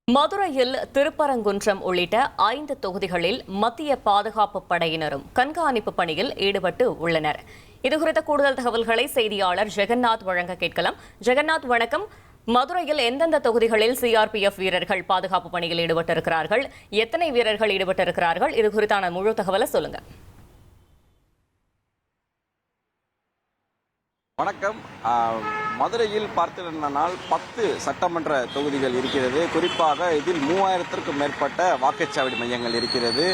மதுரையில் திருப்பரங்குன்றம் உள்ளிட்ட 5 தொகுதிகளில் மத்திய பாதுகாப்பு படையினரும் கண்காணிப்பு பணியில் ஈடுபட்டு உள்ளனர். இதுகுறித்த கூடுதல் தகவல்களை செய்தியாளர் ஜெகநாத் வழங்க கேட்கலாம். ஜெகநாத், வணக்கம். மதுரையில் எந்தெந்த தொகுதிகளில் சிஆர்பிஎஃப் வீரர்கள் பாதுகாப்பு பணியில் ஈடுபட்டிருக்கிறார்கள், எத்தனை வீரர்கள் ஈடுபட்டிருக்கிறார்கள், இது குறித்தான முழு தகவலை சொல்லுங்க. வணக்கம். மதுரையில் பார்த்தீர்கள் 10 சட்டமன்ற தொகுதிகள் இருக்கிறது. குறிப்பாக இதில் 3000த்திற்கும் மேற்பட்ட வாக்குச்சாவடி மையங்கள் இருக்கிறது.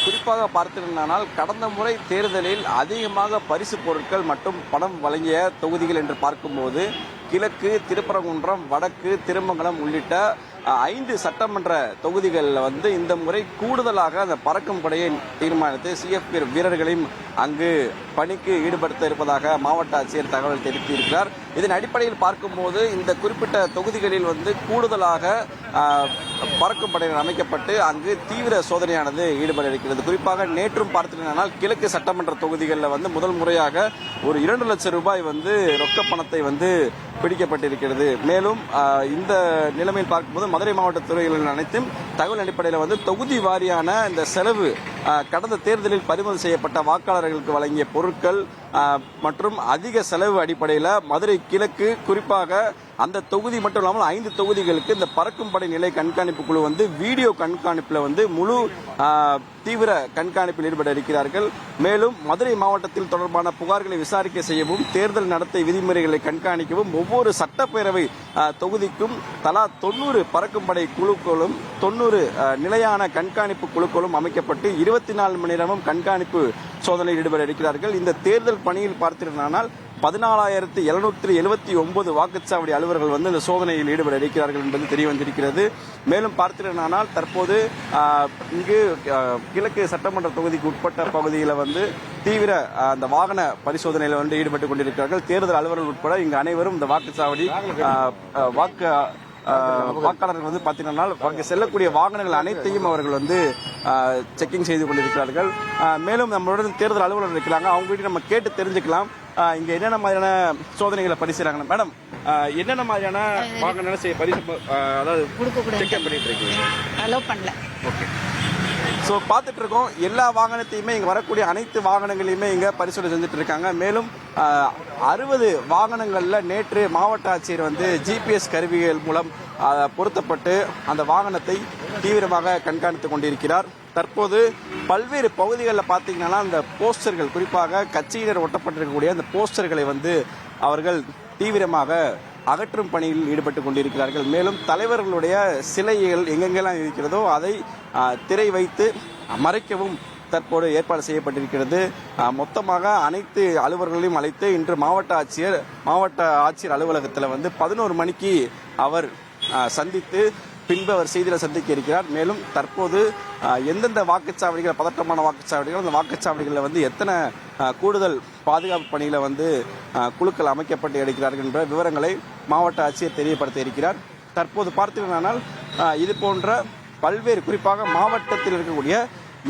குறிப்பாக பார்த்தீர்கள் கடந்த முறை தேர்தலில் அதிகமாக பரிசு பொருட்கள் மற்றும் பணம் வழங்கிய தொகுதிகள் என்று பார்க்கும்போது கிழக்கு, திருப்பரங்குன்றம், வடக்கு, திருமங்கலம் உள்ளிட்ட 5 சட்டமன்ற தொகுதிகளில் இந்த முறை கூடுதலாக அந்த பறக்கும் படையை தீர்மானித்து சிஎஃப் வீரர்களையும் அங்கு பணிக்கு ஈடுபடுத்த இருப்பதாக மாவட்ட ஆட்சியர் தகவல் தெரிவித்திருக்கிறார். இதன் அடிப்படையில் பார்க்கும்போது இந்த குறிப்பிட்ட தொகுதிகளில் கூடுதலாக பறக்கும் படையினர் அமைக்கப்பட்டு அங்கு தீவிர சோதனையானது ஈடுபட இருக்கிறது. குறிப்பாக நேற்றும் பார்த்தீங்கன்னா கிழக்கு சட்டமன்ற தொகுதிகளில் முதல் முறையாக ஒரு 2 லட்சம் ரூபாய் ரொக்க பணத்தை பிடிக்கப்பட்டிருக்கிறது. மேலும் இந்த நிலைமையில் பார்க்கும்போது மதுரை மாவட்ட துறைகளின் அனைத்தும் தகவல் அடிப்படையில் தொகுதி வாரியான இந்த செலவு, கடந்த தேர்தலில் பறிமுதல் செய்யப்பட்ட வாக்காளர்களுக்கு வழங்கிய பொருட்கள் மற்றும் அதிக செலவு அடிப்படையில் மதுரை கிழக்கு குறிப்பாக அந்த தொகுதி மட்டும் இல்லாமல் 5 தொகுதிகளுக்கு இந்த பறக்கும் படை நிலை கண்காணிப்பு குழு வீடியோ கண்காணிப்பில் முழு தீவிர கண்காணிப்பில் ஈடுபட இருக்கிறார்கள். மேலும் மதுரை மாவட்டத்தில் தொடர்பான புகார்களை விசாரிக்க செய்யவும், தேர்தல் நடத்தை விதிமுறைகளை கண்காணிக்கவும் ஒவ்வொரு சட்டப்பேரவை தொகுதிக்கும் தலா 90 பறக்கும் படை குழுக்களும் 90 நிலையான கண்காணிப்பு குழுக்களும் அமைக்கப்பட்டு 24 மணி நேரமும் கண்காணிப்பு சோதனையில் ஈடுபட இருக்கிறார்கள். இந்த தேர்தல் பணியில் பார்த்தீர்களானால் 14,779 வாக்குச்சாவடி அலுவலர்கள் இந்த சோதனையில் ஈடுபட இருக்கிறார்கள் என்பது தெரிய வந்திருக்கிறது. மேலும் பார்த்தீர்களானால் தற்போது இங்கு கிழக்கு சட்டமன்ற தொகுதிக்கு உட்பட்ட பகுதியில் தீவிர அந்த வாகன பரிசோதனையில் ஈடுபட்டுக் கொண்டிருக்கிறார்கள். தேர்தல் அலுவலர்கள் உட்பட இங்கு அனைவரும் இந்த வாக்குச்சாவடி வாக்காளர்கள் பார்த்தீங்கன்னா செல்லக்கூடிய வாகனங்கள் அனைத்தையும் அவர்கள் செக்கிங் செய்து கொண்டிருக்கிறார்கள். மேலும் நம்மளுடன் தேர்தல் அலுவலர் இருக்கிறாங்க, அவங்க கிட்ட நம்ம கேட்டு தெரிஞ்சுக்கலாம் இங்க என்னென்ன மாதிரியான சோதனைகளை பரிசீலிக்கிறாங்க. மேடம், என்னென்ன மாதிரியான வாகனங்களை அதாவது செக் பண்ணிட்டு இருக்கீங்க? அலோ பண்ணல. ஓகே. ஸோ பார்த்துட்டு இருக்கோம், எல்லா வாகனத்தையுமே இங்கே வரக்கூடிய அனைத்து வாகனங்களையுமே இங்கே பரிசோதனை செஞ்சுட்டு இருக்காங்க. மேலும் 60 வாகனங்களில் நேற்று மாவட்ட ஆட்சியர் ஜிபிஎஸ் கருவிகள் மூலம் பொருத்தப்பட்டு அந்த வாகனத்தை தீவிரமாக கண்காணித்துக் கொண்டிருக்கிறார். தற்போது பல்வேறு பகுதிகளில் பார்த்தீங்கன்னா அந்த போஸ்டர்கள், குறிப்பாக கட்சியினர் ஒட்டப்பட்டிருக்கக்கூடிய அந்த போஸ்டர்களை அவர்கள் தீவிரமாக அகற்றும் பணியில் ஈடுபட்டு கொண்டிருக்கிறார்கள். மேலும் தலைவர்களுடைய சிலைகள் எங்கெங்கெல்லாம் இருக்கிறதோ அதை திரை வைத்து மறைக்கவும் தற்போது ஏற்பாடு செய்யப்பட்டிருக்கிறது. மொத்தமாக அனைத்து அலுவலர்களையும் அழைத்து இன்று மாவட்ட ஆட்சியர் அலுவலகத்தில் 11 மணிக்கு அவர் சந்தித்து பின்பு அவர் செய்தியில் சந்திக்க இருக்கிறார். மேலும் தற்போது எந்தெந்த வாக்குச்சாவடிகள் பதற்றமான வாக்குச்சாவடிகள், அந்த வாக்குச்சாவடிகளில் எத்தனை கூடுதல் பாதுகாப்பு பணியில் குழுக்கள் அமைக்கப்பட்டு இருக்கிறார்கள் என்ற விவரங்களை மாவட்ட ஆட்சியர் தெரியப்படுத்த இருக்கிறார். தற்போது பார்த்தீங்கன்னால் இது போன்ற பல்வேறு, குறிப்பாக மாவட்டத்தில் இருக்கக்கூடிய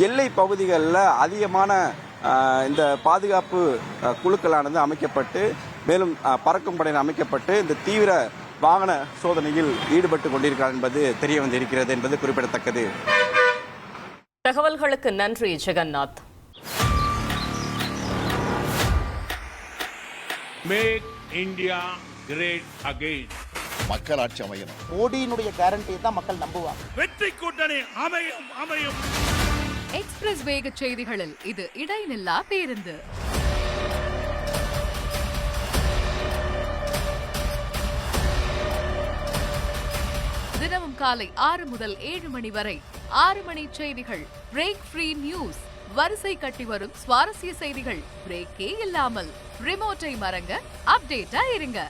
எல்லை பகுதிகளில் அதிகமான இந்த பாதுகாப்பு குழுக்களானது அமைக்கப்பட்டு, மேலும் பறக்கும் படையினர் அமைக்கப்பட்டு இந்த தீவிர வாகன சோதனையில் ஈடுபட்டு கொண்டிருக்கிறார் என்பது தெரிய வந்திருக்கிறது என்பது குறிப்பிடத்தக்கது. தகவல்களுக்கு நன்றி Jagannath. Make India great again. மக்கள் ஆட்சி அமையும். மோடியினுடைய கேரண்டியை தான் மக்கள் நம்புவாங்க. வெற்றி கூட்டணி அமையும். எக்ஸ்பிரஸ் வேக செய்திகளில் இது இடைநில்லா பேருந்து. தினமும் காலை 6 முதல் 7 மணி வரை 6 மணி செய்திகள். Break free news. வரிசை கட்டி வரும் சுவாரஸ்ய செய்திகள் பிரேக்கே இல்லாமல். ரிமோட்டை மறங்க, அப்டேட்டா இருங்க.